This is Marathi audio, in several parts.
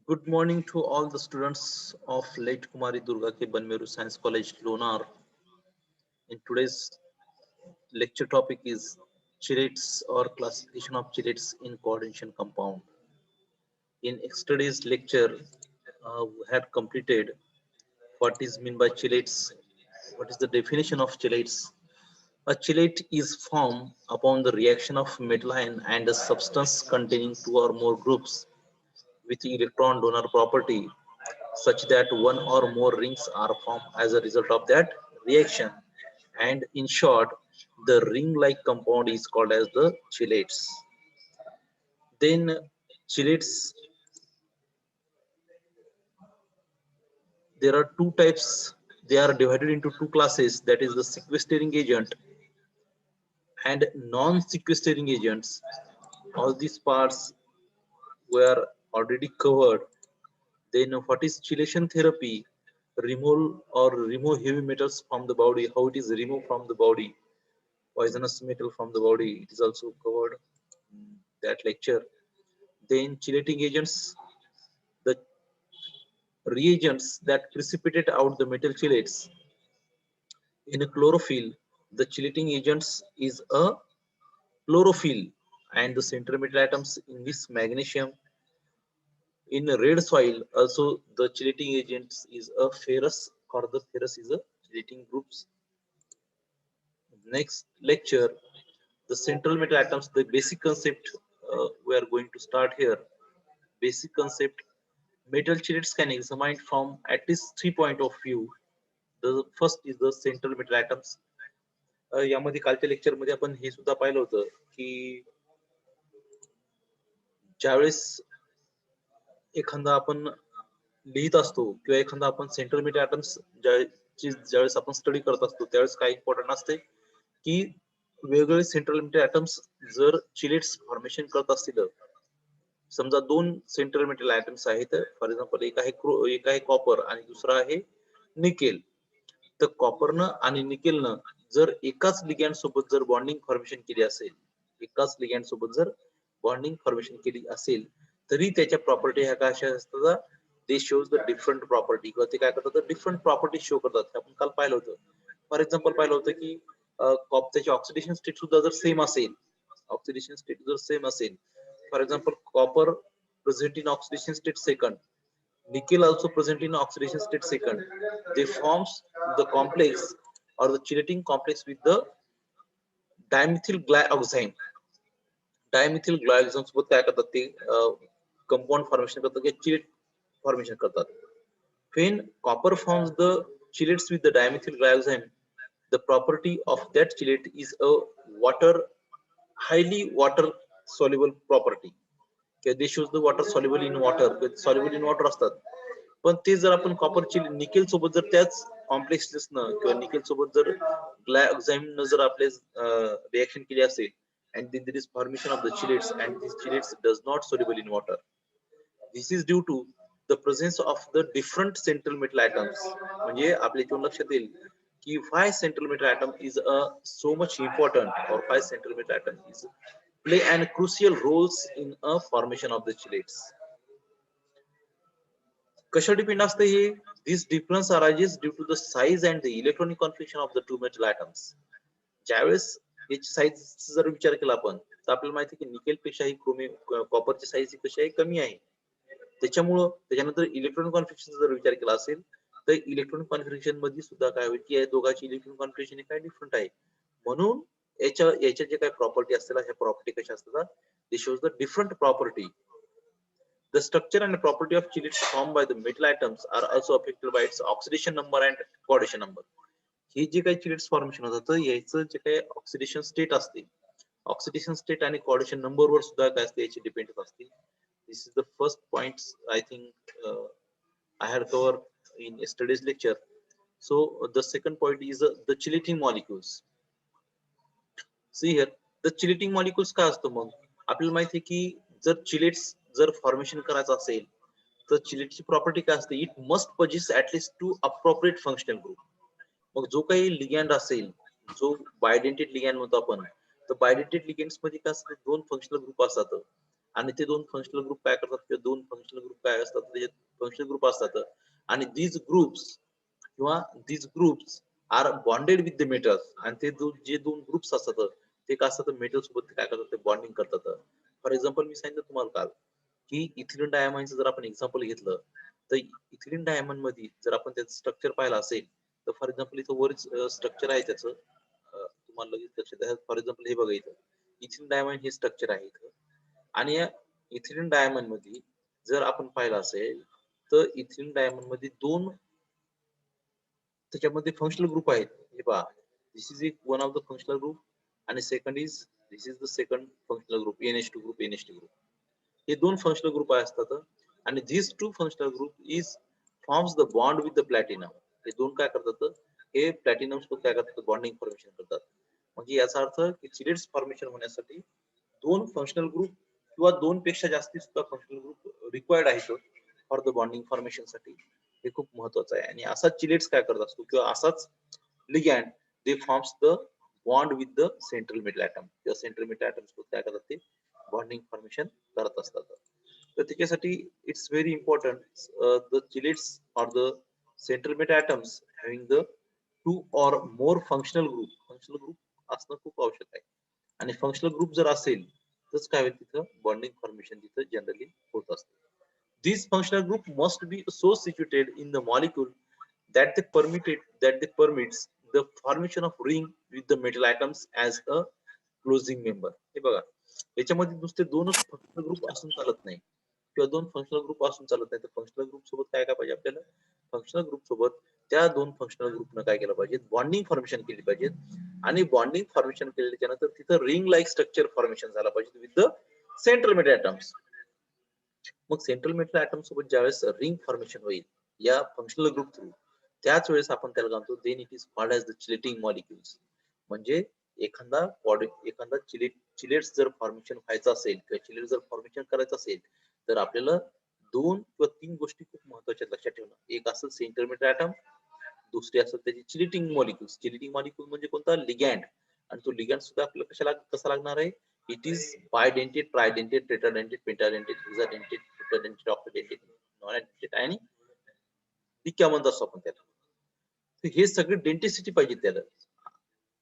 Good morning to all the students of Late Kumari Durga Ke Banmeru Science College, Lonar. In today's lecture topic is chelates or classification of chelates in coordination compound. In yesterday's lecture, we had completed what is meant by chelates, what is the definition of chelates. A chelate is formed upon the reaction of metal ion and a substance containing two or more groups with electron donor property such that one or more rings are formed as a result of that reaction, and in short the ring like compound is called as the chelates. Then chelates, there are two types. They are divided into two classes, that is the sequestering agent and non-sequestering agents. All these parts were already covered. Then what is chelation therapy? Remove or remove heavy metals from the body, how it is removed from the body, poisonous metal from the body, it is also covered in that lecture. Then chelating agents, the reagents that precipitate out the metal chelates. In a chlorophyll, the chelating agents is a chlorophyll, and the center metal atoms in this magnesium. In a red soil, also the chelating agents is a ferrous, or the ferrous is a chelating groups. Next lecture, the central metal atoms, the basic concept we are going to start here. Basic concept, metal chelates can examine from at least 3 point of view. The first is the central metal atoms. यामध्ये कालच्या लेक्चर मध्ये आपण हे सुद्धा पाहिलं होतं की ज्यावेळेस एखादा आपण लिहित असतो किंवा एखादा आपण सेंट्रल मेटल ॲटम्स ज्यावेळेस आपण स्टडी करत असतो त्यावेळेस काय इम्पॉर्टंट असते की वेगवेगळे सेंट्रल मेटल ॲटम्स जर चिलेट्स फॉर्मेशन करत असतील, समजा दोन सेंट्रल मेटल ॲटम्स आहेत, फॉर एक्झाम्पल एक आहे कॉपर आणि दुसरा आहे निकेल. तर कॉपरनं आणि निकेलनं जर एकाच लिगॅन्ड सोबत जर बॉन्डिंग फॉर्मेशन केली असेल, एकाच लिगॅन्ड सोबत जर बॉन्डिंग फॉर्मेशन केली असेल, तरी त्याच्या प्रॉपर्टी ह्या काय अशा असतात, दे शोज द डिफरंट प्रॉपर्टी, किंवा ते काय करतात डिफरंट प्रॉपर्टी शो करतात. आपण काल पाहिलं होतं, फॉर एक्झाम्पल पाहिलं होतं की त्याची ऑक्सिडेशन स्टेट सुद्धा जर सेम असेल, ऑक्सिडेशन स्टेट जर सेम असेल, for example copper present in oxidation state second, nickel also present in oxidation state second. They forms the complex or the chelating complex with the dimethyl glyoxime. Dimethyl glyoxime सोबत काय करतात ते कंपाउंड फॉर्मेशन करतात किंवा चिलेट फॉर्मेशन करतात. When copper forms the chelates with the dimethyl glyoxime, the property of that chelate is a water, highly water soluble property. They shows the water soluble in water, soluble in water असतात. पण ते जर आपण कॉपरची निकेल सोबत जर त्याच कॉम्प्लेक्सनेसनं किंवा निकेल सोबत जर ग्लायऑक्साईडनं जर आपले रिएक्शन केली असेल, and then there is formation of the chelates, and these chelates does not soluble in water. This is due to the presence of the different central metal atoms. म्हणजे आपल्या इथून लक्षात येईल की why central metal atom is so much important, or why central metal atom is play an crucial roles in a formation of the chelates. कशा डिपेंड असते हे? This difference arises due to the size and the electronic configuration of the two metal atoms. ज्यावेळेस याची साईज जर विचार केला आपण, तर आपल्याला माहिती आहे की निकेल पेक्षा ही कॉपरची साईज कशी आहे, कमी आहे. त्याच्यामुळं त्याच्यानंतर इलेक्ट्रॉनिक कॉन्फिगरेशन जर विचार केला असेल, तर इलेक्ट्रॉनिक कॉन्फिगरेशन मध्ये सुद्धा काय होईल की दोघांची इलेक्ट्रॉनिक कॉन्फिगरेशन काय डिफरंट आहे. म्हणून याच्या जे काही प्रॉपर्टी असतात, ह्या प्रॉपर्टी कशा असतात, दे shows the different property. The structure and property of chelates formed by the metal atoms are also affected by its oxidation number and coordination number. हे जे काही चिलेट्स फॉर्मेशन होतात, याचं जे काही ऑक्सिडेशन स्टेट असते, ऑक्सिडेशन स्टेट आणि कोऑर्डिनेशन नंबर वर सुद्धा काय असते, याची डिपेंड असते. This is the first point I think I had cover in yesterday's lecture. So the second point is the chelating molecules. See here, the chelating molecules काय असतं? मग आपल्याला माहिती आहे की जर चिलेट्स जर फॉर्मेशन करायचं असेल, तर चिलेटची प्रॉपर्टी काय असते, it must possess at least two appropriate functional group. मग जो काही लिगॅन्ड असेल, जो बायडेंटेड लिगॅन्ड म्हणतो आपण, तर बायडेंटेड लिगॅन्ड्स मध्ये काय असतं, दोन फंक्शनल ग्रुप असतात. आणि ते दोन फंक्शनल ग्रुप काय करतात किंवा दोन फंक्शनल ग्रुप काय असतात त्याच्यात फंक्शनल ग्रुप असतात आणि these ग्रुप्स किंवा these groups are bonded with the metals आणि ते जे दोन ग्रुप्स असतात ते काय असतात मेटल सोबत काय करतात ते बॉन्डिंग करतात. फॉर एक्झाम्पल मी सांगितलं तुम्हाला काल की इथिलीन डायमंडचं जर आपण एक्झाम्पल घेतलं तर इथिलीन डायमंड मध्ये जर आपण त्याचं स्ट्रक्चर पाहिलं असेल तर फॉर एक्झाम्पल इथं वरच स्ट्रक्चर आहे त्याचं तुम्हाला लगेच लक्षात आहे. फॉर एक्झाम्पल हे बघा इथं इथिलीन डायमंड हे स्ट्रक्चर आहे इथं आणि या इथिलीन डायमंड मध्ये जर आपण पाहिलं असेल तर इथिलीन डायमंड मध्ये दोन त्याच्यामध्ये फंक्शनल ग्रुप आहेत. हे पहा this is one of the functional group आणि second is this is the second functional group NH2 group NH2 group. हे दोन फंक्शनल ग्रुप असतात आणि these two functional group is forms the bond with the platinum. हे दोन काय करतात हे प्लॅटिनम सोबत काय करतात बॉन्डिंग फॉर्मेशन करतात. म्हणजे याचा अर्थ की चिलेट्स फॉर्मेशन होण्यासाठी दोन फंक्शनल ग्रुप किंवा दोन पेक्षा जास्ती सुद्धा फंक्शनल ग्रुप रिक्वायर्ड आहेत फॉर द बॉन्डिंग फॉर्मेशन साठी. हे खूप महत्वाचं आहे आणि असाच चिलेट्स काय करत असतो किंवा असाच ligand they forms the bond with the central metal atom किंवा सेंट्रल मेटल ॲटम सोबत काय करतात ते बॉन्डिंग फॉर्मेशन करत असतात. तर त्याच्यासाठी it's very important the chelates or the central metal atoms having the two or more functional group असणं खूप आवश्यक आहे आणि फंक्शनल ग्रुप जर असेल तरच काय होईल तिथं बॉन्डिंग फॉर्मेशन तिथं जनरली होत असते. These functional group must be so situated in the molecule that they permits the formation of ring with the metal atoms as a closing member. हे बघा याच्यामध्ये नुसते दोनच फंक्शनल ग्रुप असून चालत नाही किंवा दोन फंक्शनल ग्रुप असून चालत नाही तर फंक्शनल ग्रुप सोबत काय काय पाहिजे आपल्याला फंक्शनल ग्रुप सोबत त्या दोन फंक्शनल ग्रुपनं काय केलं पाहिजे बॉन्डिंग फॉर्मेशन केली पाहिजे आणि बॉन्डिंग फॉर्मेशन केल्याच्या नंतर तिथं रिंग लाईक स्ट्रक्चर फॉर्मेशन झाला पाहिजे with the central metal atoms. मग सेंट्रल मेटल ॲटम सोबत ज्यावेळेस रिंग फॉर्मेशन होईल या फंक्शनल ग्रुप थ्रू त्याच वेळेस आपण त्याला म्हणतो then it is called as the chelating molecules. म्हणजे एखादा चिलेट्स जर फॉर्मेशन व्हायचं असेल किंवा चिलेट जर फॉर्मेशन करायचं असेल तर आपल्याला दोन किंवा तीन गोष्टी खूप महत्वाच्या लक्षात ठेवणं. एक असेल सेंट्रल मेटल ॲटम दुसरी असेल त्याची चिलेटिंग मॉलिक्युल्स. चिलेटिंग मॉलिक्युल म्हणजे कोणता लिगॅन्ड आणि तो लिगॅन्ड सुद्धा आपल्याला कसा लागणार आहे it is bidentate, tridentate, tetradentate, pentadentate, hexadentate, octadentate, octadentate, nonadentate आणि डिक्या म्हणत असतो आपण त्याला. तर हे सगळे डेंटिसिटी पाहिजे त्याला.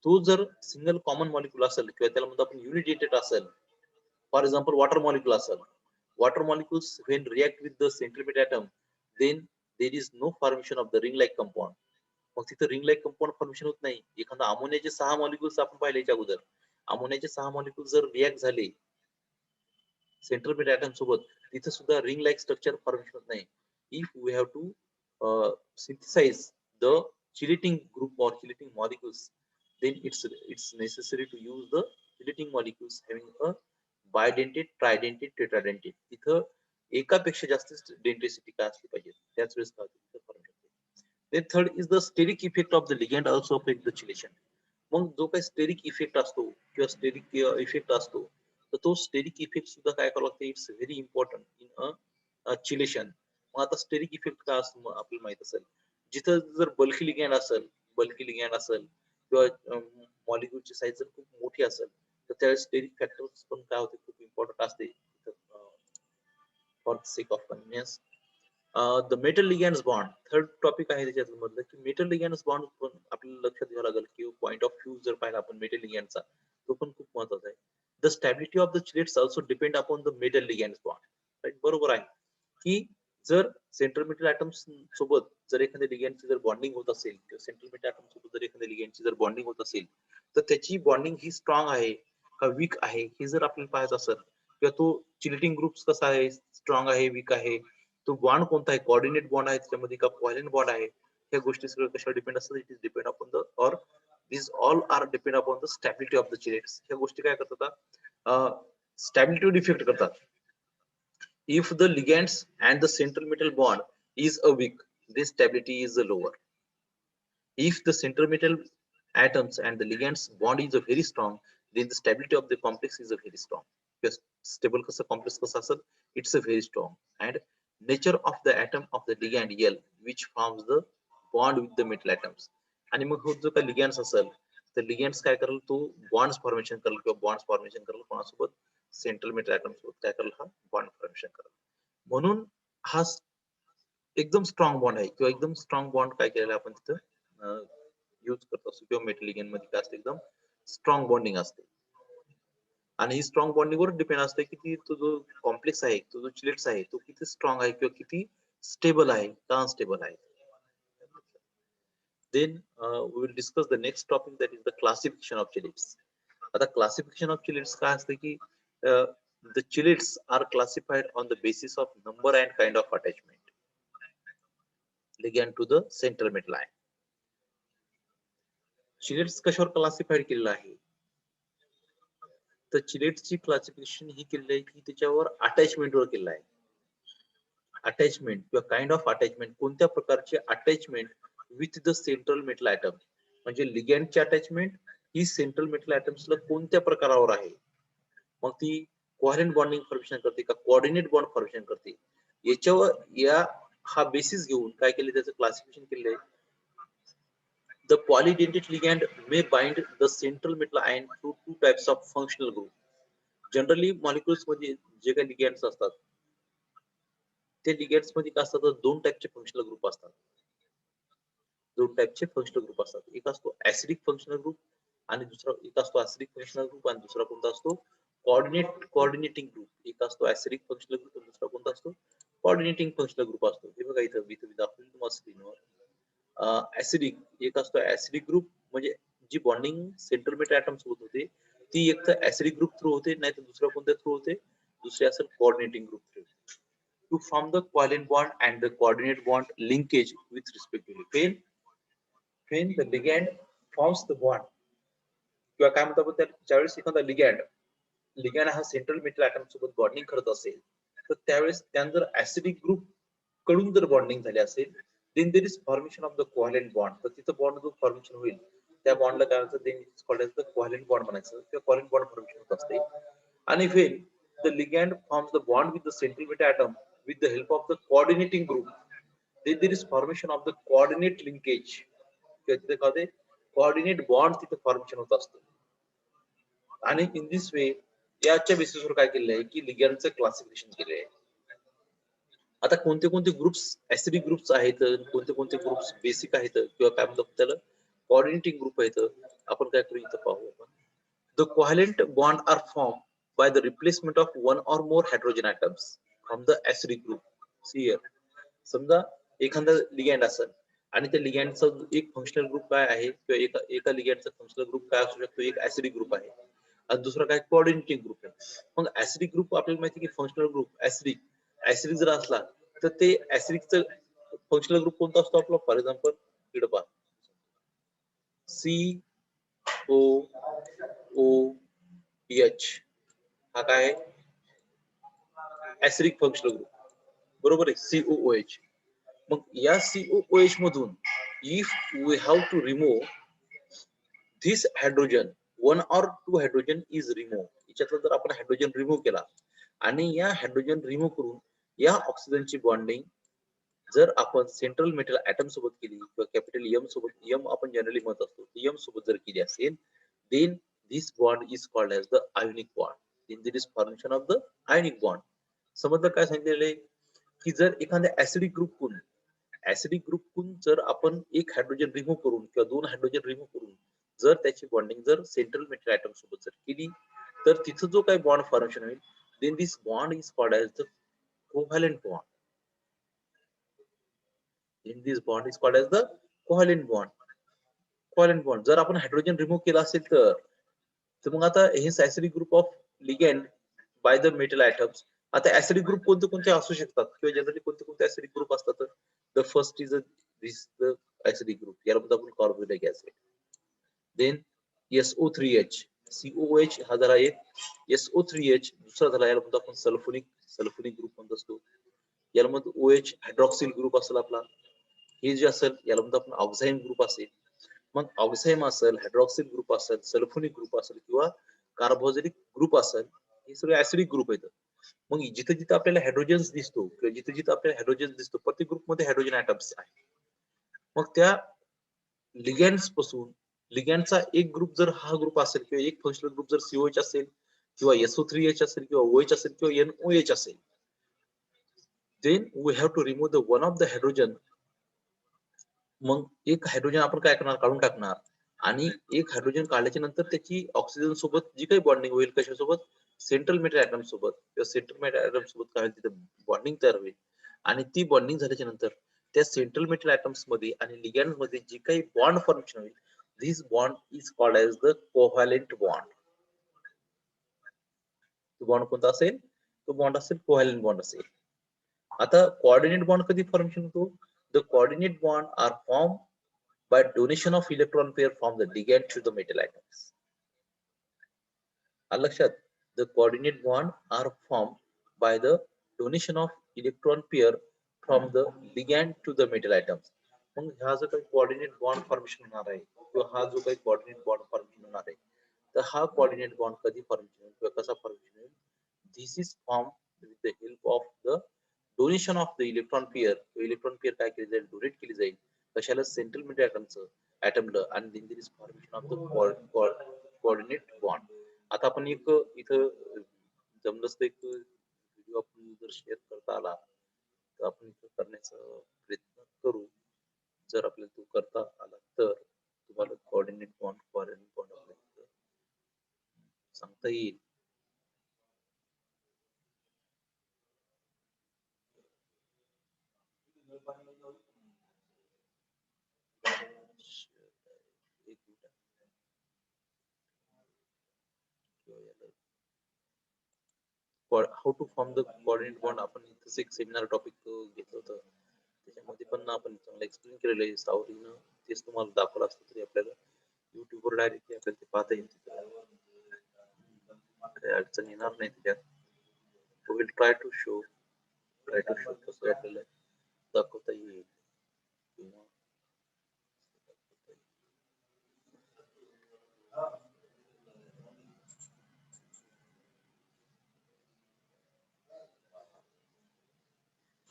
तो जर सिंगल कॉमन मॉलिक्युल असेल किंवा त्याला म्हणतो आपण युनिडेटेड असेल फॉर एक्झाम्पल वॉटर मॉलिक्युल असेल water molecules when react with the central metal atom then there is no formation of the ring like compound. मग तिथं रिंग लाईक कंपाऊंड फॉर्मेशन होत नाही. एखादा अमोनियाचे 6 मॉलिक्युल्स आपण पाहिले याच्या अगोदर अमोनियाचे 6 मॉलिक्युल जर रिॲक्ट झाले सेंट्रल मेटल ॲटम सोबत तिथे सुद्धा रिंग लाईक स्ट्रक्चर फॉर्मेशन होत नाही. If we have to synthesize the chelating group or chelating molecules then it's necessary to use the chelating molecules having a bidentate, tridentate, tetradentate. तिथं एकापेक्षा जास्त डेंटिसिटी काय असली पाहिजे त्याच वेळेस काय होते. then third is the steric effect of the ligand also affect the chelation. मग जो काही स्टेरिक इफेक्ट असतो किंवा स्टेरिक इफेक्ट असतो तर तो स्टेरिक इफेक्ट सुद्धा काय करावं लागतं it's very important in a chelation. मग आता स्टेरिक इफेक्ट काय असतो आपल्याला माहित असेल जिथं जर बल्की लिगॅन्ड असेल किंवा मॉलिक्युलची साईज जर खूप मोठी असेल तर त्यावेळेस स्टेरिक फॅक्टर्स पण काय होते खूप इम्पॉर्टंट असते for sake of convenience. The metal ligands bond third topic आहे त्याच्यातलं मधलं की मेटल लिगॅन्ड्स बॉन्ड पण आपल्याला लक्षात घ्यावं लागेल की पॉईंट ऑफ व्ह्यू जर पाहिला आपण मेटल लिगॅन्डचा तो पण खूप महत्वाचा आहे. The stability of the chelates also depend upon the metal ligands bond. Right बरोबर आहे की जर सेंट्रल मेटल ॲटम्स सोबत जर एखाद्या लिगॅन्डची जर बॉन्डिंग होत असेल किंवा सेंट्रल मेटल ॲटम सोबत जर एखाद्या लिगॅन्डची जर बॉन्डिंग होत असेल तर त्याची बॉन्डिंग ही स्ट्रॉंग आहे का वीक आहे हे जर आपल्याला पाहायचं असेल किंवा तो चिलेटिंग ग्रुप कसा आहे स्ट्रॉंग आहे वीक आहे तो बॉन्ड कोणता आहे कोऑर्डिनेट बॉन्ड आहे त्याच्यामध्ये का कोव्हॅलेंट बॉन्ड आहे ह्या गोष्टी सगळं कशावर डिपेंड असतात it is depend upon the or these all are depend upon the stability of the chilates. ह्या गोष्टी काय करतात स्टॅबिलिटी डिफेक्ट करतात. If the ligands and the central metal bond is a weak, this stability is a lower. If the central metal atoms and the ligands bond is a very strong, then the stability of the complex is a very strong. Because stable कसा complex कसा असेल, it's a very strong. And nature of the atom of the ligand L, which forms the bond with the metal atoms. आणि मग जो काही लिगॅन्ड्स असेल तर लिगॅन्ड्स काय करेल तो बॉन्ड्स फॉर्मेशन करेल किंवा बॉन्ड्स फॉर्मेशन करेल कोणासोबत सेंट्रल मेटल ऍटम सोबत काय करेल, हा बॉन्ड फॉर्मेशन करेल. म्हणून हा एकदम स्ट्रॉंग बॉन्ड आहे किंवा एकदम स्ट्रॉंग बॉन्ड काय केलेला आपण तिथं यूज करत असतो किंवा मेटल लिगेंड मध्ये काय असते, एकदम स्ट्रॉंग बॉन्डिंग असते. आणि ही स्ट्रॉंग बॉन्डिंगवर डिपेंड असते की तो जो कॉम्प्लेक्स आहे, तो जो चिलेट्स आहे, तो किती स्ट्रॉंग आहे किंवा किती स्टेबल आहे का अनस्टेबल आहे. Then we will discuss the next topic, that is the classification of chelates. आता classification of chelates काय असते की the chelates are classified on the basis of number and kind of attachment ligand to the central metal ion. chelates कशावर क्लासिफाईड केलेलं आहे, तर चिलेट्सची क्लासिफिकेशन ही केलेली आहे की त्याच्यावर अटॅचमेंटवर केलेलं आहे. अटॅचमेंट किंवा काइंड ऑफ अटॅचमेंट, कोणत्या प्रकारचे attachment with the central metal atom, म्हणजे लिगँडची अटॅचमेंट ही सेंट्रल मेटल ऍटम्सला कोणत्या प्रकारावर आहे. मग ती कोव्हॅलेंट बॉन्डिंग फॉर्मेशन करते का कोऑर्डिनेट बॉन्ड फॉर्मेशन करते, याच्यावर हा बेसिस घेऊन काय केले, त्याचं क्लासिफिकेशन केले. The polydentate ligand may bind the central metal ion through two types of functional group. Generally molecules मध्ये जे काही लिगँड्स असतात, ते लिगँड्स मध्ये काय असतात, दोन टाइपचे फंक्शनल ग्रुप असतात. दोन टाइपचे फंक्शनल ग्रुप असतात. एक असतो ऍसिडिक फंक्शनल ग्रुप आणि दुसरा एक असतो ऍसिडिक फंक्शनल ग्रुप आणि दुसरा कोणता असतो कोऑर्डिनेटिंग ग्रुप. एक असतो ऍसिडिक फंक्शनल ग्रुप आणि दुसरा कोणता असतो कोऑर्डिनेटिंग फंक्शनल ग्रुप असतो. हे बघा इथं दाखवलं तुम्हाला स्क्रीनवर. ऍसिडिक एक असतो ऍसिडिक ग्रुप, म्हणजे जी बॉन्डिंग सेंट्रल मेटल ऍटम सोबत होते ती एक तर ऍसिडिक ग्रुप थ्रू होते, नाही तर दुसऱ्या कोणत्या थ्रू होते, दुसरे असेल coordinating group through. To form the covalent bond and the coordinate bond linkage with respectively. When the ligand forms the bond किंवा काय म्हणतात त्या ज्यावेळेस एखादा लिगँड हा सेंट्रल मेटल ऍटम सोबत बॉन्डिंग करत असेल, तर त्यावेळेस त्यांना जर ऍसिडिक ग्रुप कडून जर बॉन्डिंग झाली असेल, then there is formation of the covalent bond. तर तिथं बॉन्ड जो फॉर्मेशन होईल त्या बॉन्डला काय म्हणतात, then is called as the covalent bond म्हणायचं किंवा कोव्हॅलेंट बॉन्ड फॉर्मेशन होत असते. आणि when the ligand forms the bond with the central metal atom with the help of the coordinating group, then there is formation of the coordinate linkage किंवा तिथे काय होते, कोऑर्डिनेट बॉन्ड तिथे फॉर्मेशन होत असतो. आणि इन दिस वे याच्या बेसिसवर काय केलेलं आहे की लिगँडचं क्लासिफिकेशन केले आहे. आता कोणते कोणते ग्रुप्स ऍसिडिक ग्रुप्स आहेत, कोणते कोणते ग्रुप्स बेसिक आहेत किंवा काय म्हणतात त्याला कोऑर्डिनेटिंग ग्रुप आहेत, आपण काय करू इथं पाहू. आपण the covalent bond are form by the replacement of one or more hydrogen atoms from the acidic group. See here. समजा एखादा लिगँड असेल आणि त्या लिगँडचा एक फंक्शनल ग्रुप काय आहे किंवा एका लिगँडचा फंक्शनल ग्रुप काय असू शकतो, एक ऍसिडिक ग्रुप आहे आणि दुसरा काय कोऑर्डिनेटिंग ग्रुप आहे. मग ऍसिडिक ग्रुप आपल्याला माहिती की फंक्शनल ग्रुप ऍसिडिक जर असला तर ते ऍसिडिकचं फंक्शनल ग्रुप कोणता असतो आपला, फॉर एक्झाम्पल इकडे पहा, COOH हा काय आहे, ऍसिडिक फंक्शनल ग्रुप, बरोबर आहे, COOH. मग या COOH मधून if we have to remove this hydrogen, one or two hydrogen is remove, याच्यातला जर आपण हायड्रोजन रिमूव्ह केला आणि या हायड्रोजन रिमूव्ह करून या ऑक्सिजनची बॉन्डिंग जर आपण सेंट्रल मेटल ऍटम सोबत केली किंवा कॅपिटल एम सोबत, एम आपण जनरली म्हणत असतो, एम सोबत जर केली असेल, then this bond is called as the ionic bond. Then there is formation of the ionic bond. समजलं काय सांगितलेलं आहे की जर एखाद्या ऍसिडिक ग्रुपकडून जर आपण एक हायड्रोजन रिमूव्ह करून किंवा दोन हायड्रोजन रिमूव्ह करून जर त्याची बॉन्डिंग जर सेंट्रल मेटल ऍटम सोबत जर केली, तर तिथं जो काही बॉन्ड फॉर्मेशन होईल, then this bond is called as the covalent bond. In this bond is called as the covalent bond. Covalent bond. जर आपण हायड्रोजन रिमूव्ह केला असेल तर मग आता हे acidic group of ligand by the metal atoms. आता ऍसिडिक ग्रुप कोणते कोणते असू शकतात किंवा जनरली कोणते कोणते ऍसिडिक ग्रुप असतात. The first is this the acidic group, याला आपण carbonic acid. Then SO3H, COOH हा झाला एक, SO3H दुसरा झाला, याला म्हणतो आपण सल्फोनिक ग्रुप म्हणत असतो. याला म्हणतो OH हायड्रॉक्सिल ग्रुप असेल आपला. हे जे असेल याला म्हणतो आपण ऑक्झाईम ग्रुप असेल. मग ऑक्झाईम असेल, हायड्रॉक्सिल ग्रुप असेल, सल्फोनिक ग्रुप असेल किंवा कार्बोझिलिक ग्रुप असेल, हे सगळे ऍसिडिक ग्रुप आहेत. मग जिथे जिथे आपल्याला हायड्रोजन दिसतो किंवा जिथे जिथे आपल्याला हायड्रोजन दिसतो, प्रत्येक ग्रुप मध्ये हायड्रोजन ऍटम्स आहे. मग त्या लिगँड्स पासून लिगँडचा एक ग्रुप जर हा ग्रुप असेल किंवा एक फंक्शनल ग्रुप जर COH असेल, किंवा SO3H असेल किंवा OH असेल किंवा NOH असेल, then we have to remove the one of the hydrogen. मग एक हायड्रोजन आपण काय करणार, काढून टाकणार आणि एक हायड्रोजन काढल्याच्या नंतर त्याची ऑक्सिजन सोबत जी काही बॉन्डिंग होईल कशासोबत, सेंट्रल मेटल ऍटम सोबत किंवा सेंट्रल मेटल ऍटम सोबत काय तिथे बॉन्डिंग तयार होईल आणि ती बॉन्डिंग झाल्याच्या नंतर त्या सेंट्रल मेटल ऍटम्स मध्ये आणि लिगॅंड मध्ये जी काही बॉन्ड फॉर्मेशन होईल, this bond is called as the covalent bond. तो बॉन्ड कोणता असेल, तो बॉन्ड असेल कोव्हॅलेंट बॉन्ड असेल. आता कोऑर्डिनेट बॉन्ड कधी फॉर्मेशन होतो, the coordinate bond are form by donation of electron pair from the ligand to the metal atoms. लक्षात, the coordinate bond are formed by the donation of electron pair from the ligand to the metal atoms. मग हा जो काही coordinate bond formation होणार आहे किंवा हा जो काही coordinate bond formation होणार आहे, तर हा coordinate bond कधी formation होईल किंवा कसा formation होईल, this is formed with the help of the donation of the electron pair. Electron pair काय केली जाईल, डोनेट केली जाईल कशाला, सेंट्रल मेटल ऍटमला, आणि then there is formation of the coordinate bond. आता आपण एक इथं जमलंच तर एक व्हिडिओ आपण जर शेअर करता आला तर आपण इथं करण्याचा प्रयत्न करू. जर आपल्याला तो करता आला तर तुम्हाला कोऑर्डिनेट बॉन्ड आपल्याला सांगता येईल. How to form the coordinate bond आपण इथंच एक सेमिनार टॉपिक घेतलं होतं, त्याच्यामध्ये पण आपण चांगलं एक्सप्लेन केलेलं आहे सावरीनं. तेच तुम्हाला दाखवलं असतं तरी आपल्याला युट्यूबवर डायरेक्टली आपल्याला ते पाहता येईल, काही अडचण येणार नाही त्याच्यात. We will try to show कसं आपल्याला दाखवता येईल.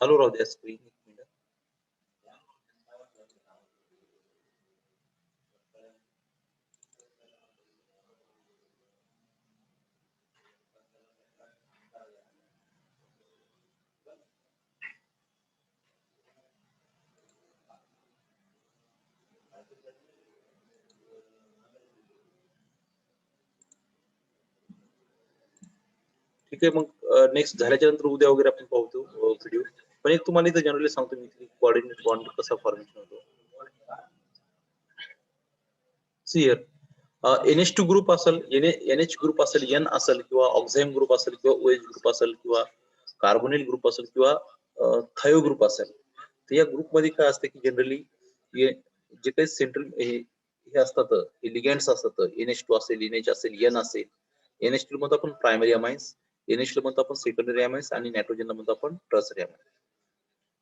हॅलो राहू द्या स्क्रीन एक मिनिट. ठीक आहे, मग नेक्स्ट झाल्याच्या नंतर उद्या वगैरे आपण पाहतो व्हिडिओ. पण एक तुम्हाला इथं जनरली सांगतो मी की कोऑर्डिनेट बॉन्ड कसा फॉर्मेशन होतो. सी हिअर, NH2 ग्रुप असेल, NH ग्रुप असेल, N असेल किंवा ऑक्झाईम ग्रुप असेल किंवा OH ग्रुप असेल किंवा कार्बोनिल ग्रुप असेल किंवा थायो ग्रुप असेल, तर या ग्रुप मध्ये काय असते की जनरली जे काही सेंट्रल हे असतात, हे लिगॅंड्स असतात. NH2 असेल, NH असेल, N असेल. NH2 म्हणतो आपण प्रायमरी अमाइन्स, NH म्हणतो आपण सेकंडरी अमाइन्स आणि नायट्रोजनला म्हणतो आपण टर्सरी अमाइन्स.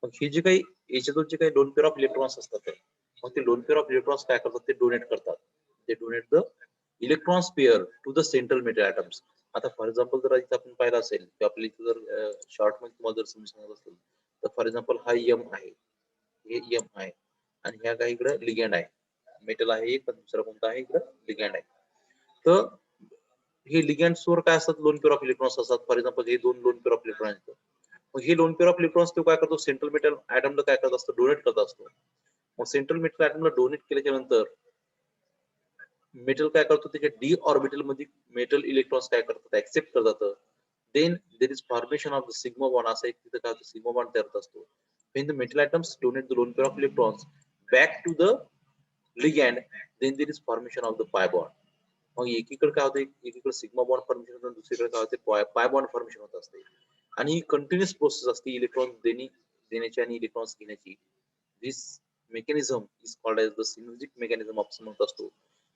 मग हे जे काही याच्यातून जे काही लोन पेअर ऑफ इलेक्ट्रॉन्स असतात, मग ते लोन पेअर ऑफ इलेक्ट्रॉन्स काय करतात, ते डोनेट करतात. ते donate the electrons pair to the central metal atoms. आता फॉर एक्झाम्पल जर इथं आपण पाहिलं असेल की आपल्या इथं जर शॉर्ट मध्ये तुम्हाला जर समजून असेल तर फॉर एक्झाम्पल हा M आहे, हे M आहे आणि ह्या काही इकडे लिगॅंड आहे, मेटल आहे एक, दुसरा कोणता आहे इकडे लिगॅंड आहे. तर हे लिगॅंड्स वर काय असतात, लोन पेअर ऑफ इलेक्ट्रॉन्स असतात. फॉर एक्झाम्पल हे दोन लोन पेअर ऑफ इलेक्ट्रॉन आहेत. मग हे लोन पेअर ऑफ इलेक्ट्रॉन्स तो काय करतो, सेंट्रल मेटल ऍटमला काय करत असतो, डोनेट करत असतो. मग सेंट्रल मेटल ऍटमला डोनेट केल्याच्या नंतर मेटल काय करतो, त्याच्या डी ऑर्बिटल मध्ये मेटल इलेक्ट्रॉन्स काय करतात, ऍक्सेप्ट करतात. Then there is formation of the sigma bond. असं एक तिथं काय होतं, सिग्मा बॉन्ड तयार होत असतो. when the metal atoms donate the lone pair of electrons back to the ligand, then there is formation of the pi bond. मग एकीकडे काय होते, एकीकडे सिग्मा बॉन्ड फॉर्मेशन होतं, दुसरीकडे काय होते, पाय बॉन्ड फॉर्मेशन होत असते. आणि कंटिन्युअस प्रोसेस असते इलेक्ट्रॉन देण्याची आणि इलेक्ट्रॉन्स घेण्याची. This mechanism is called as the synergic mechanism of म्हणत असतो.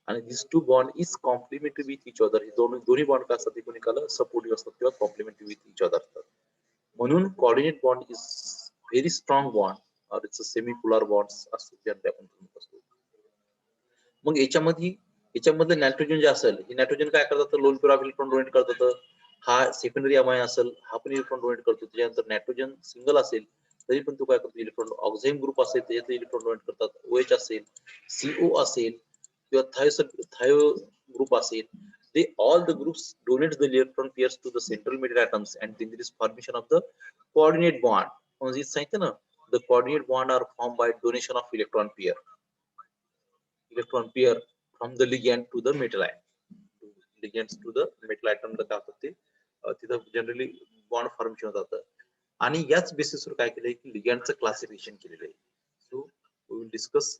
आणि this two bond is complementary with each other. हे दोन्ही बॉन्ड काय असतात, ते कोणी काल सपोर्टिव्ह असतात किंवा कॉम्प्लिमेंटरी विथ इच अदर असतात. म्हणून coordinate bond is very strong bond और it's a semi polar bond असतो ते आपण म्हणत असतो. मग याच्यामध्ये नायट्रोजन जे असेल, हे नायट्रोजन काय करतात, lone pair of electron donate करतात. हा सेकंडरी अमाइन असेल, हा पण इलेक्ट्रॉन डोनेट करतो. त्याच्यानंतर नायट्रोजन सिंगल असेल तरी पण तो काय करतो, इलेक्ट्रॉन ऑक्झाईम ग्रुप असेल त्याच्यात इलेक्ट्रॉन डोनेट करतात. OH असेल, CO असेल किंवा थायो ग्रुप असेल, they all the groups donate the electron pairs to the central metal atoms, and then there is formation of the coordinate bond. म्हणजे सांगितलं ना, the coordinate bond are formed by donation of electron pair from the ligand to the metal ion. Ligands to the metal atom ला काय होतं ते तिथं जनरली बॉन्ड फॉर्मेशन होतं. आणि याच बेसिसवर काय केलंय की लिगँडचं क्लासिफिकेशन केलेलं आहे. So we will discuss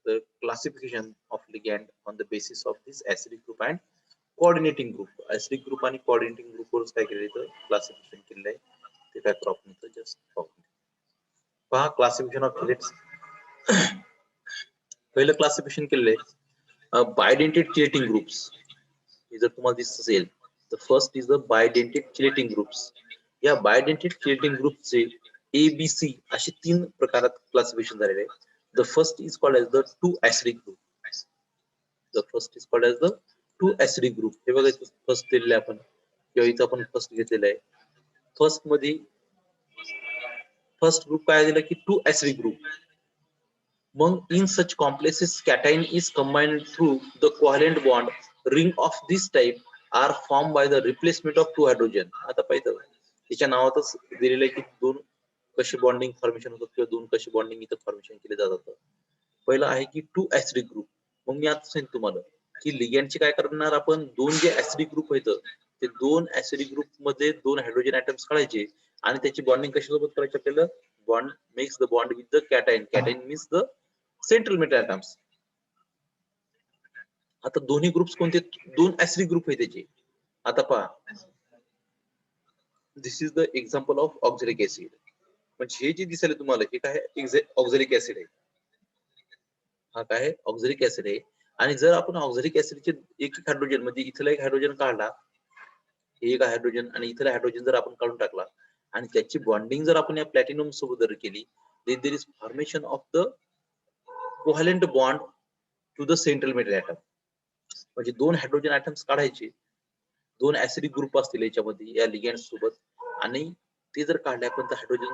the classification of ligand on the basis of this acidic group and coordinating group. Acidic group आणि coordinating group वरच काय केलेलं आहे क्लासिफिकेशन केलेलं आहे. ते काय प्रॉब्लेम होतं जस्ट पहा क्लासिफिकेशन ऑफ चिलेट्स. पहिलं क्लासिफिकेशन केलेलं आहे बायडेंटेड चिलेटिंग ग्रुप्स. हे जर तुम्हाला दिसत असेल तर first is the bidentate chelating groups. या बायडेंटेड चिलेटिंग ग्रुपचे ABC असे 3 प्रकारात क्लासिफिकेशन झालेले आहे. The first is called as the 2 acidic group. The first is called as the 2 acidic group. हे बघा इथं फर्स्ट दिलेलं आहे आपण किंवा इथं आपण फर्स्ट घेतलेलं आहे. फर्स्ट मध्ये फर्स्ट ग्रुप काय दिलं की 2 acidic group. मग in such complexes cation is combined through the covalent bond. Ring of this type are formed by the replacement of 2 hydrogen. आता पाहिजे त्याच्या नावातच दिलेलं आहे की दोन कशी बॉन्डिंग फॉर्मेशन होतात किंवा दोन कशी बॉन्डिंग इथं फॉर्मेशन केले जातात. पहिलं आहे की 2 ऍसिडिक ग्रुप. मग मी आता सांगितलं तुम्हाला की लिगँडचे काय करणार आपण दोन जे ऍसिडिक ग्रुप आहेत ते दोन ऍसिडिक ग्रुप मध्ये 2 हायड्रोजन ऍटम्स काढायचे आणि त्याची बॉन्डिंग कशासोबत करायची आपल्याला bond makes the bond with the cation. Cation means the central metal atoms. आता दोन्ही ग्रुप्स कोणते 2 ऍसिडिक ग्रुप आहे त्याचे. आता पहा this is the example of oxalic acid. म्हणजे हे जे दिसेल तुम्हाला हे काय ऑक्झॅलिक ऍसिड आहे. हा काय ऑक्झॅलिक ऍसिड आहे. आणि जर आपण ऑक्झॅलिक ऍसिडचे एक हायड्रोजन म्हणजे इथला एक हायड्रोजन काढला एक हायड्रोजन आणि इथला हायड्रोजन जर आपण काढून टाकला आणि त्याची बॉन्डिंग जर आपण या प्लॅटिनम सोबत जर केली then there is formation of the covalent bond to the central metal atom. म्हणजे 2 हायड्रोजन ऍटम्स काढायचे 2 ऍसिडिक ग्रुप असतील याच्यामध्ये या लिगँड सोबत आणि ते जर काढले आपण तर हायड्रोजन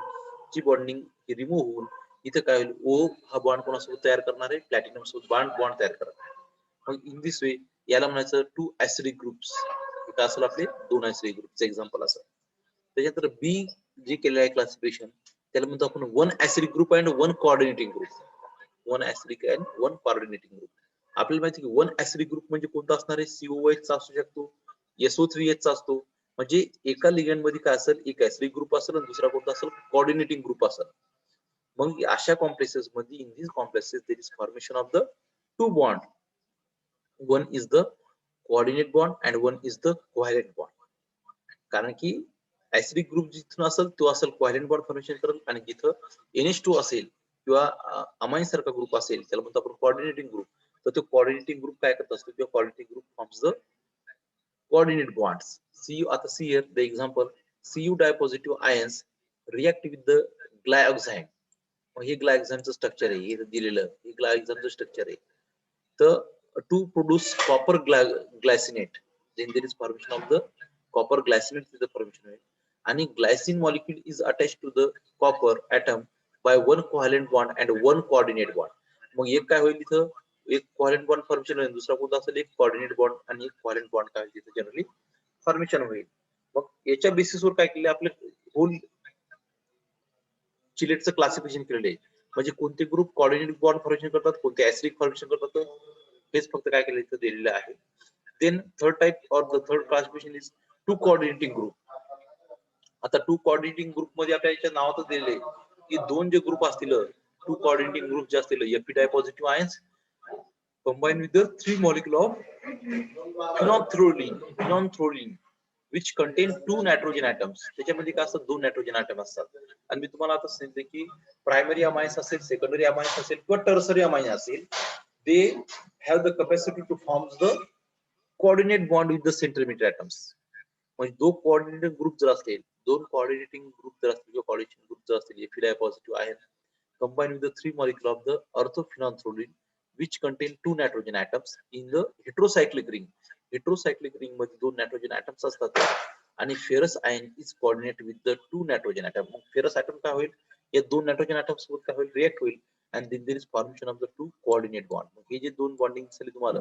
ची बॉन्डिंग रिमूव्ह होऊन इथे काय होईल ओ हा बॉन्ड कोणासोबत तयार करणार आहे प्लॅटिनम सोबत बॉन्ड तयार करणार आहे. मग इन दिस वे याला म्हणायचं 2 ऍसिडिक ग्रुप्स. इथं असेल आपले 2 ऍसिडिक ग्रुपचे एक्झाम्पल असं. त्याच्यानंतर बी जे केलं आहे क्लासिफिकेशन त्याला म्हणतो आपण 1 acidic group and 1 coordinating group. 1 acidic and 1 coordinating group. आपल्याला माहिती की 1 ऍसिडिक ग्रुप म्हणजे कोणता असणार आहे COH चा असू शकतो SO3H चा असतो. म्हणजे एका लिगँड मध्ये काय असेल एक ऍसिडिक ग्रुप असेल आणि दुसरा कोणता असेल कोऑर्डिनेटिंग ग्रुप असेल. मग अशा कॉम्प्लेक्सेस मध्ये in this complexes there is formation of the 2 बॉन्ड. One is the coordinate bond and one is the covalent bond. कारण की ऍसिडिक ग्रुप जिथून असेल तो असेल कोव्हॅलेंट बॉन्ड फॉर्मेशन करेल आणि जिथं NH2 असेल किंवा अमाइन सारखा ग्रुप असेल त्याला म्हणतो आपण कोऑर्डिनेटिंग ग्रुप. तर तो कोऑर्डिनेटिंग ग्रुप काय करत असतो किंवा coordinating group forms the coordinate bonds. See here the example Cu dipositive ions react with the glyoxime. हे ग्लायक्झामचं स्ट्रक्चर आहे हे दिलेलं हे ग्लायक्झामचं स्ट्रक्चर आहे. तर to produce copper glycinate then there is formation of the copper glycinate is the formation आहे. आणि glycine molecule is attached to the copper atom by 1 covalent bond and 1 coordinate bond. मग एक काय होईल इथं एक कोव्हॅलेंट बॉन्ड फॉर्मेशन होईल दुसरा कोणता असेल एक कोऑर्डिनेट बॉन्ड आणि एक कोव्हॅलेंट बॉन्ड काय होईल तिथे जनरली फॉर्मेशन होईल. मग याच्या बेसिसवर काय केले आपले होल चिलेटचं क्लासिफिकेशन केलेलं आहे. म्हणजे कोणते ग्रुप कोऑर्डिनेट बॉन्ड फॉर्मेशन करतात कोणते ऍसिडिक फॉर्मेशन करतात हेच फक्त काय केलं इथं दिलेलं आहे. देन थर्ड टाइप और the third classification is 2 coordinating group. आता 2 कोऑर्डिनेटिंग ग्रुप मध्ये आपल्या याच्या नावातच दिलेले की दोन जे ग्रुप असतील 2 कोऑर्डिनेटिंग ग्रुप जे असतील Fe dipositive ions combined with the 3 molecule of phenolphthalein which contain 2 nitrogen atoms. त्याच्यामध्ये काय असतात 2 नायट्रोजन ऍटम असतात. आणि मी तुम्हाला आता सांगितले की प्रायमरी अमाइन्स असेल सेकंडरी अमाइन्स असेल किंवा टर्सरी अमाइन असेल they have the capacity to form the coordinate bond with the central metal atoms. म्हणजे दो कोऑर्डिनेटिंग ग्रुप जर असतील दोन कोऑर्डिनेटिंग ग्रुप जर असतील किंवा कोऑर्डिनेटिंग ग्रुप जर असतील Fe dipositive ion combined with the 3 molecule of the orthophenolphthalein which contain 2 nitrogen atoms in the heterocyclic ring. Heterocyclic ring मध्ये 2 nitrogen atoms असतात आणि ferrous ion is coordinate with the 2 nitrogen atom. मग ferrous atom काय होईल या 2 nitrogen atoms सोबत काय होईल रिएक्ट होईल and then there is formation of the 2 coordinate bond. मग हे जे दोन बॉन्डिंग झाले तुम्हाला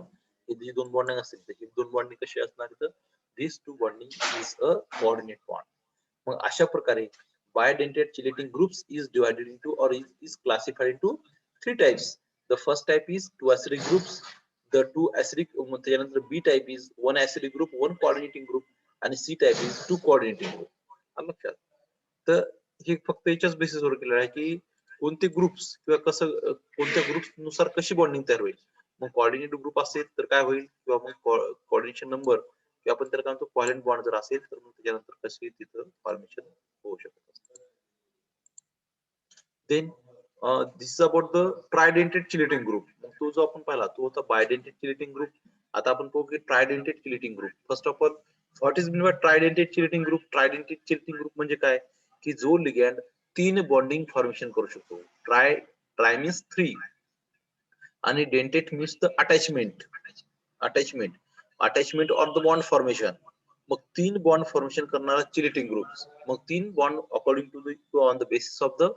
हे दोन बॉन्डिंग असतील तर ही दोन बॉन्डिंग कशी असणार तर these two bonding is a coordinate bond. मग अशा प्रकारे bidentate chelating groups is divided into or is classified into three types. The first type is two acidic groups. The two acidic त्यानंतर B type is one acidic group, one coordinating group आणि C type is two coordinating group. आलं लक्षात. तर हे फक्त याच्याच बेसिसवर केलेलं आहे की कोणते ग्रुप्स किंवा कसं कोणत्या ग्रुप्स नुसार कशी बॉन्डिंग तयार होईल. मग कोऑर्डिनेटिव्ह ग्रुप असेल तर काय होईल किंवा मग कोऑर्डिनेशन नंबर किंवा आपण त्याला काय म्हणतो कोव्हॅलेंट बॉन्ड जर असेल तर मग त्याच्यानंतर कशी तिथं फॉर्मेशन होऊ शकत असतं. Then this is about the tridentate chelating group. मग तो जो आपण पाहिला तो होता बायडेंटेड चिलेटिंग ग्रुप. आता आपण पाहू की tridentate chelating group. First of all what is mean by tridentate chelating group. Tridentate chelating group म्हणजे काय की जो लिगॅंड तीन बॉन्डिंग फॉर्मेशन करू शकतो. ट्राय मीन्स थ्री आणि dentate means the attachment attachment or the bond formation. मग तीन बॉन्ड फॉर्मेशन करणारा चिलेटिंग ग्रुप्स. मग तीन bond according to the on the basis of the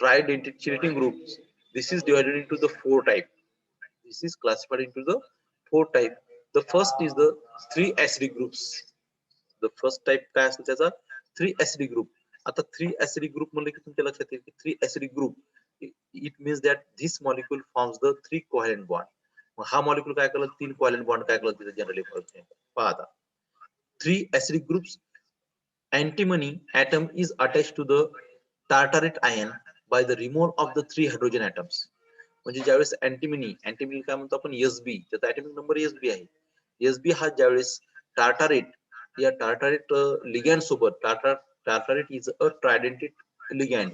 tridentate chelating groups. This is divided into the four type. This is classified into the four type. The first is the three acidic groups. The first type काय असतो त्याचा three acidic group. आता three acidic group म्हणले की तुमच्या लक्षात येईल की three acidic group it means that this molecule forms the three covalent bond. मग हा मॉलिक्यूल काय करला तीन covalent bond काय करला तिथे जनरली पहा आता three acidic groups. Antimony atom is attached to the tartarate ion by the removal of the three hydrogen atoms. म्हणजे ज्यावेळेस अँटीमनी काय म्हणतो आपण एसबी त्याचा ऍटॉमिक नंबर एसबी आहे. एसबी हा ज्यावेळेस टार्टारेट या टार्टारेट लिगॅंड सोबत टार्टारेट इज अ ट्रायडेंटेड लिगॅंड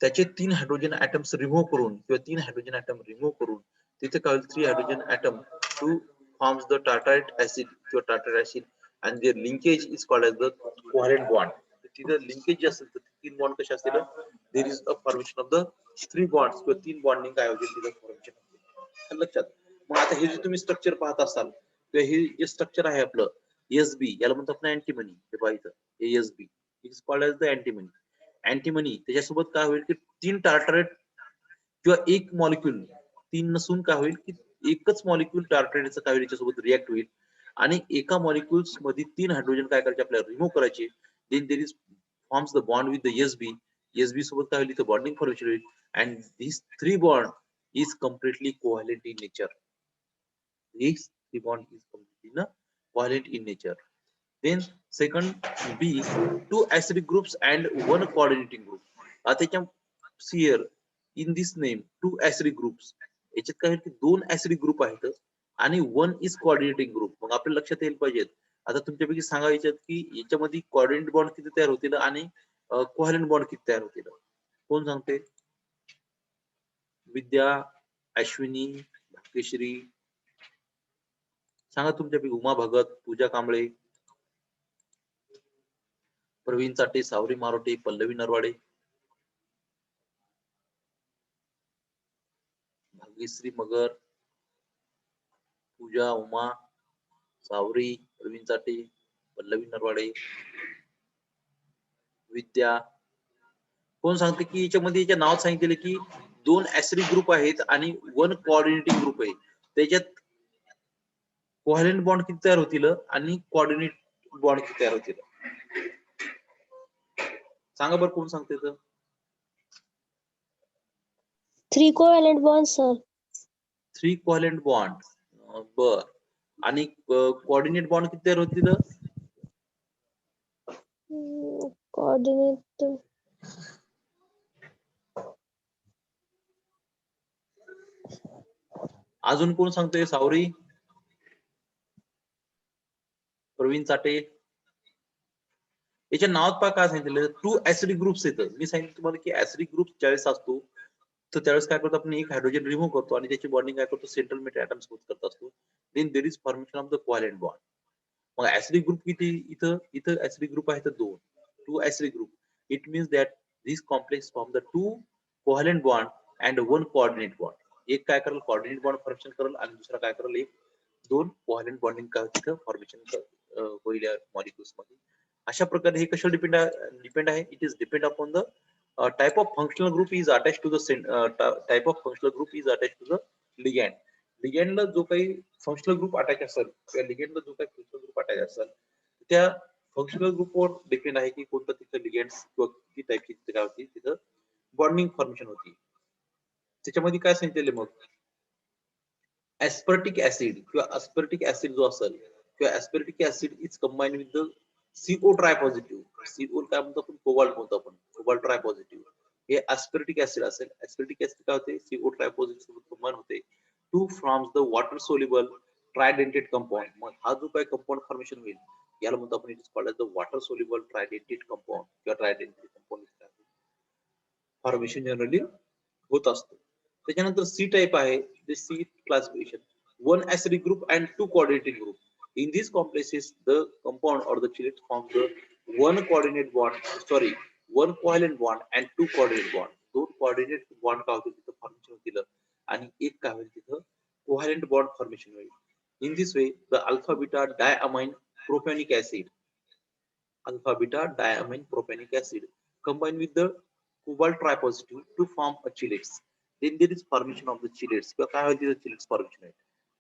त्याचे तीन हायड्रोजन ऍटम्स रिमूव्ह करून किंवा तीन हायड्रोजन ऍटम रिमूव्ह करून तिथे काय होईल three hydrogen atom to forms the tartrate acid किंवा tartrate acid and their linkage is called as the covalent bond. तिथे लिंकेज जे असेल तर तीन बॉन्ड कसे असतील there is a formation of the three bonds किंवा तीन बॉन्डिंग काय होतील तिथे फॉर्मेशन होईल. लक्षात. मग आता हे जे तुम्ही स्ट्रक्चर पाहत असाल किंवा हे जे स्ट्रक्चर आहे आपलं एसबी याला म्हणतो आपण अँटीमनी. हे पाहिजे SB is called as the antimony. Antimony त्याच्यासोबत काय होईल की तीन टार्टारेट किंवा एक मॉलिक्यूल तीन नसून काय होईल की एकच मॉलिक्यूल टार्टारेटचं काय होईल याच्यासोबत रिॲक्ट होईल आणि एका मॉलिक्युल्स मध्ये तीन हायड्रोजन काय करायचे आपल्याला रिमूव्ह करायचे. Then there is forms the bond with the SB. SB सोबत काय होईल इथे बॉन्डिंग फॉर्मेशन होईल and this three bond is completely covalent in nature. These three bond is completely covalent in nature. Then second B, two acidic groups and one coordinating group. आता here in this name two acidic groups. याच्यात काय की दोन acidic group आहेत आणि वन इज कोऑर्डिनेटिंग ग्रुप. मग आपल्या लक्षात येईल पाहिजेत आता तुमच्यापैकी सांगा याच्यात की याच्यामध्ये कोऑर्डिनेट बॉन्ड किती तयार होतील आणि कोव्हॅलेंट बॉन्ड किती तयार होतील. कोण सांगते. विद्या, अश्विनी, भाग्यश्री सांगा तुमच्यापैकी. उमा भगत, पूजा कांबळे, प्रवीण चाटे, सावरी मारोटे, पल्लवी नरवाडे, भाग्यश्री मगर, पूजा, उमा, सावरी, प्रवीण चाटे, पल्लवी नरवाडे, विद्या. कोण सांगते की याच्यामध्ये याच्या नावात सांगितले की दोन ऍसिडिक ग्रुप आहेत आणि वन कोऑर्डिनेटिंग ग्रुप आहे. त्याच्यात कोव्हॅलेंट बॉन्ड किती तयार होतील आणि कोऑर्डिनेट बॉन्ड किती तयार होतील सांगा बरं. कोण सांगते तर. Three covalent bond sir. Three covalent bond. बर. आणि कोऑर्डिनेट बॉन्ड किती तयार होतील. कोऑर्डिनेट अजून कोण सांगतोय. सावरी, प्रवीण चाटे. याच्या नावात पहा काय सांगितलं. टू ऍसिडिक ग्रुप्स येतं. मी सांगितलं तुम्हाला की ऍसिडिक ग्रुप ज्यावेळेस असतो तर त्यावेळेस काय करतो आपण एक हायड्रोजन रिमूव्ह करतो आणि त्याची बॉन्डिंग काय करतो सेंट्रल मेटल ऍटम सोबत करत असतो. Then there is formation of the covalent bond. मग ऍसिडिक ग्रुप किती इथं ऍसिडिक ग्रुप आहे तर दोन. Two acidic group. It means that this complex form the two covalent bond and one coordinate bond. एक काय करेल कोऑर्डिनेट बॉन्ड फॉर्मेशन करेल आणि दुसरा काय करेल एक दोन कोव्हॅलेंट बॉन्डिंग काय तिथं फॉर्मेशन होईल मॉलिक्युल्स मध्ये. अशा प्रकारे हे कशावर डिपेंड आहे. It is depend upon the type of functional group is attached to the type of functional group is attached to the ligand. लिगेंडला जो काही फंक्शनल ग्रुप अटॅच असेल किंवा लिगेंडला जो काही फंक्शनल ग्रुप अटॅच असेल त्या फंक्शनल ग्रुपवर डिपेंड आहे की कोणतं तिथं लिगेंड्स किंवा किती टाईपची तिथे काय होती तिथं बॉन्डिंग फॉर्मेशन होती. त्याच्यामध्ये काय सांगितलेले मग aspartic acid किंवा aspartic acid जो असेल किंवा aspartic acid is combined with the CO tripositive. CO काय म्हणतो आपण कोबाल्ट म्हणतो आपण कोबाल्ट ट्रायपॉझिटिव्ह. हे aspartic acid असेल. aspartic acid काय होते CO tripositive सोबत कंबाईन होते to forms the water soluble tridentate compound. मग हा जो काही कंपाऊंड फॉर्मेशन होईल याला म्हणतो आपण it is called as the water soluble tridentate compound किंवा ट्रायडेंटेड कंपाऊंड फॉर्मेशन जनरली होत असतो. त्याच्यानंतर सी टाइप आहे the C classification. One acidic group and two coordinating group. In these complexes, the compound or the chelate forms the one coordinate bond. Sorry, one covalent bond and two coordinate bond. दोन coordinate bond काय होतील तिथं फॉर्मेशन होतील आणि एक काय होईल तिथं covalent bond फॉर्मेशन होईल. In this way, the alpha beta diamine propionic acid, alpha beta diamine propionic acid, combine with the cobalt tripositive to form a chelates. Then there is formation of the chelates. किंवा काय होईल तिथं chelates फॉर्मेशन होईल.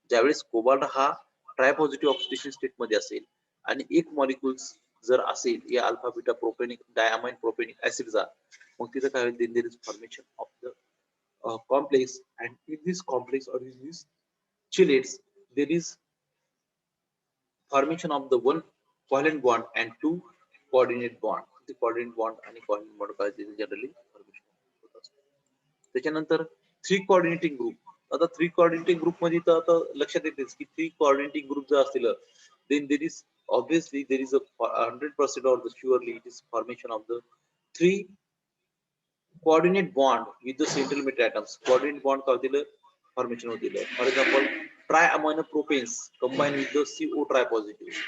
ज्यावेळेस कोबाल्ट हा ट्रायपॉझिटिव्ह ऑक्सिडेशन स्टेट मध्ये असेल आणि एक मॉलिक्युल्स जर असेल या alpha beta propenic diamine propenic ऍसिडचा मग तिथं काय होईल there is formation of the complex and in this complex और in this chelates there is formation of the one covalent bond and two coordinate bond. The coordinate bond आणि coordinate bond काय जनरली फॉर्मेशन होत असते. त्याच्यानंतर थ्री कोऑर्डिनेटिंग ग्रुप. आता थ्री कोऑर्डिनेटिंग ग्रुप मध्ये तर आता लक्षात येतेच की थ्री कोऑर्डिनेटिंग ग्रुप जर असतील then there is obviously there is a 100% or surely it is formation of the three coordinate bond with the central metal atoms. Coordinate bond काय होतील फॉर्मेशन होतील. For example triamino propanes combined with the CO tripositive.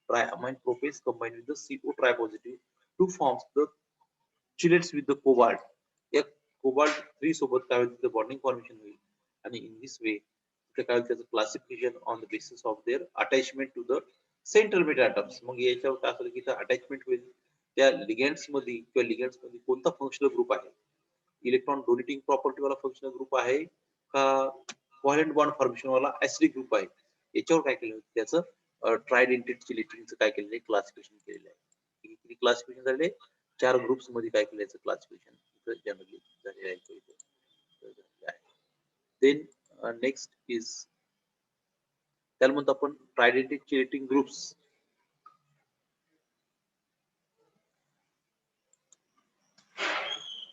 Triamine propanes combined with the CO tripositive to form the chelates with the cobalt. या कोबाल्ट 3 सोबत काय होईल बॉन्डिंग फॉर्मेशन होईल आणि इन दिस वे काय त्याचं classification on the basis of their attachment to the central metal atoms. मग याच्यावर काय असेल की अटॅचमेंट होईल त्या लिगेंड्स मध्ये किंवा लिगेंड्स मध्ये कोणता फंक्शनल ग्रुप आहे, इलेक्ट्रॉन डोनेटिंग प्रॉपर्टी वाला फंक्शनल ग्रुप आहे का कोव्हॅलेंट बॉन्ड फॉर्मेशन वाला ऍसिडिक ग्रुप आहे, याच्यावर काय केलं त्याचं ट्रायडेंटेड चिलेटिंगचं काय केलेलं आहे क्लासिफिकेशन केलेलं आहे. क्लासिफिकेशन झाले 4 ग्रुप्स मध्ये काय केलं याचं क्लासिफिकेशन जनरली झालेलं आहे. देन नेक्स्ट इज त्याला म्हणतो आपण ट्रायडेंटेड चिलेटिंग ग्रुप्स.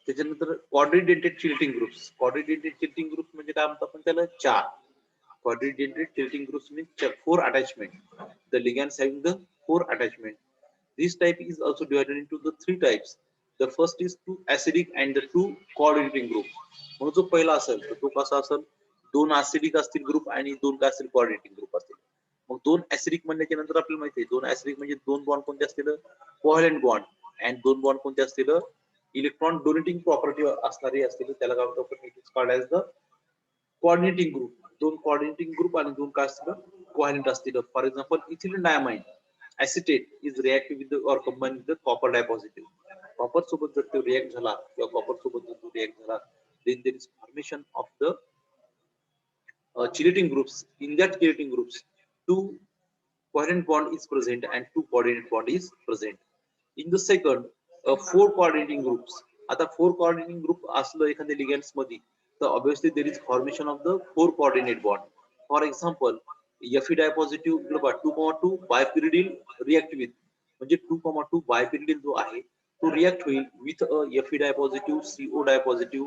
त्याच्यानंतर coordinated chelating groups. Coordinated chelating groups म्हणजे काय म्हणतो आपण त्याला 4. Coordinated tilting groups means 4 attachment. The ligands having the 4 attachment. This type is also divided into the 3 types. The first is 2 acidic and the 2 coordinating group. म्हणून जो पहिला असेल तर तो कसा असेल 2 acidic असतील ग्रुप आणि 2 काय असतील coordinating ग्रुप असतील. मग 2 acidic म्हणल्याच्या नंतर आपल्याला माहिती आहे 2 acidic म्हणजे 2 बॉन्ड कोणते असतील covalent bond and 2 बॉन्ड कोणते असतील इलेक्ट्रॉन डोनेटिंग प्रॉपर्टी असणारे असतील त्याला काय म्हणतो आपण it is called as the coordinating group. 2 coordinating group आणि 2 काय असतील कोव्हॅलेंट असतील. For example ethylene diamine acetate is reactive with the or combined with the copper dipositive. Copper सोबत जर तो रिएक्ट झाला किंवा कॉपर सोबत जर तो रिएक्ट झाला then there is formation of the chelating groups. In that chelating groups 2 covalent bond is present and 2 coordinate bond is present. In the second 4 coordinating groups. आता 4 coordinating group असलं एखाद्या लिगेंड्स मध्ये तर obviously there is formation of the 4 coordinate bond. For example Fe dipositive 2,2 bipyridyl react with म्हणजे 2,2 बायपिरिडिल जो आहे तो रिएक्ट होईल with Fe dipositive, CO dipositive,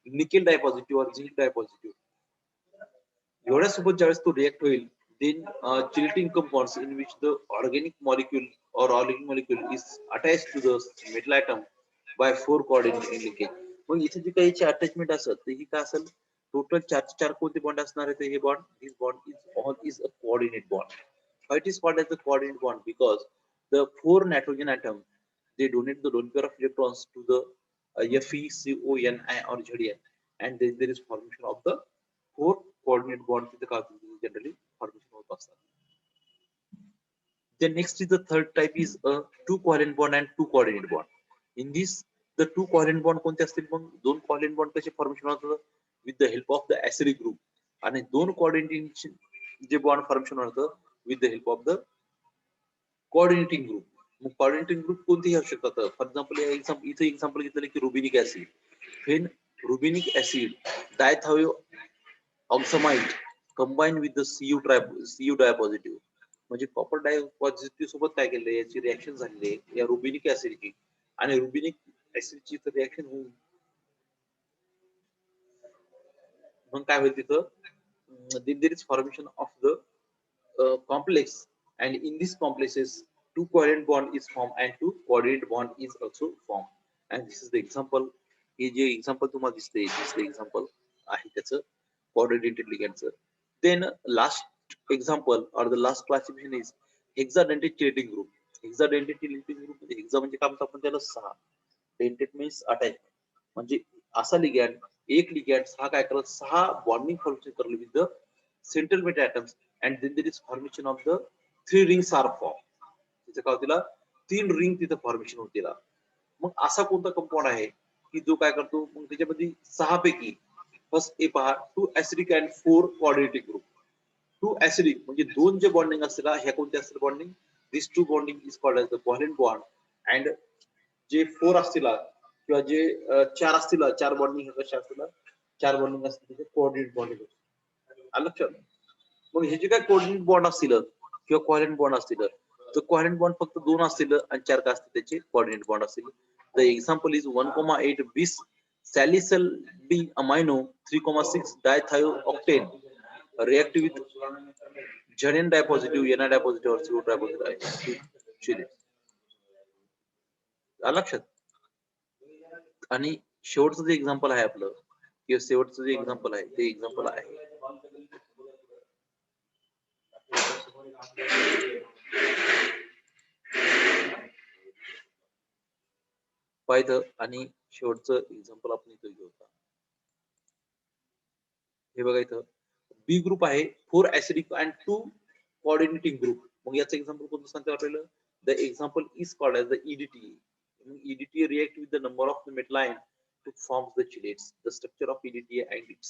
nickel dipositive और झिंक dipositive. एवढ्यासोबत ज्यावेळेस तो रिएक्ट होईल then chelating compounds in which the organic molecule or organic molecule is attached to the metal atom by 4 coordinating linkage. मग इथे जे काही अटॅचमेंट असत ते ही काय असेल टोटल 4 कोणते बॉन्ड असणार आहे हे bond this bond is all is a coordinate bond. Why it is called as the coordinate bond? Because the 4 nitrogen atom they donate the lone pair of electrons to the Fe, CO, Ni or Zn and then there is formation of the 4 coordinate bond तिथे काय generally formation होत असतात. Then next is the third type is a 2 covalent bond and 2 coordinate bond. In this the 2 covalent bond कोणते असतील मग 2 covalent bond कसे फॉर्मेशन होतात with the help of the acidic group. आणि दोन कोऑर्डिनेटिंग जे बॉन्ड फॉर्मेशन होतं with the help of the coordinating group. मग कोऑर्डिनेटिंग ग्रुप कोणतेही असू शकतात. फॉर एक्झाम्पल इथे एक्झाम्पल घेतलं की rubeanic acid, when rubeanic acid dithio oxamide combine with the CU dipositive, म्हणजे कॉपर डायपॉझिटिव्ह सोबत काय केलं, याची रिएक्शन झालेली आहे या रुबिनिक ऍसिडची, आणि रुबिनिक ऍसिडची तर रिएक्शन होऊन मग काय होईल तिथं, देर is formation of the complex, and in this complexes two covalent bond is formed and two coordinate bond is also formed, and this is the example. हे जे example तुम्हाला दिसते दिसते example आहे त्याचं coordinated ligandचं. Then last example or the last classification is hexadentate chelating group. Hexadentate chelating group म्हणजे hexa म्हणजे काय म्हणतो आपण त्याला, 6. dentate means attachment, म्हणजे असा लिगॅंड, एक लिगॅंड 6 काय करत, 6 बॉन्डिंग फॉर्मेशन करले with the central Meta atoms, and then there is formation of the 3 rings are formed. तिथे काय होतीला, 3 रिंग तिथे फॉर्मेशन होतीला. मग असा कोणता कंपाऊंड आहे की जो काय करतो, मग त्याच्यामध्ये 6 पैकी फर्स्ट ए पहा, 2 acidic and 4 coordinating group. 2 acidic म्हणजे 2 जे बॉन्डिंग असतील ह्या कोणत्या असतील bonding, this 2 bonding is called as the covalent bond, and जे 4 असतील किंवा जे 4 असतील, 4 बॉन्डिंग हे कसे असतील, 4 बॉन्डिंग असतील ते कोऑर्डिनेट बॉन्डिंग. आलं लक्षात. मग हे जे काय कोऑर्डिनेट बॉन्ड असतील किंवा कोव्हॅलेंट बॉन्ड असतील, तर कोव्हॅलेंट बॉन्ड फक्त 2 असतील आणि 4 काय असतील त्याचे कोऑर्डिनेट बॉन्ड असतील. The example is 1,8 bis salicyl amino 3,6 dithioctane react with Zn dipositive, Na dipositive or CO dipositive. लक्षात. आणि शेवटचं जे एक्झाम्पल आहे आपलं, किंवा शेवटचं जे एक्झाम्पल आहे ते एक्झाम्पल आहे पाहिलं. आणि शेवटचं एक्झाम्पल आपण इथं घेऊ. हे बघा इथं बी ग्रुप आहे, 4 ऍसिडिक अँड 2 कोऑर्डिनेटिंग ग्रुप. मग याचं एक्झाम्पल कोणतं सांगते आपल्याला, the example is called as the EDT. EDT react with the number of the metal ion to form the chelates. The structure of EDTA and its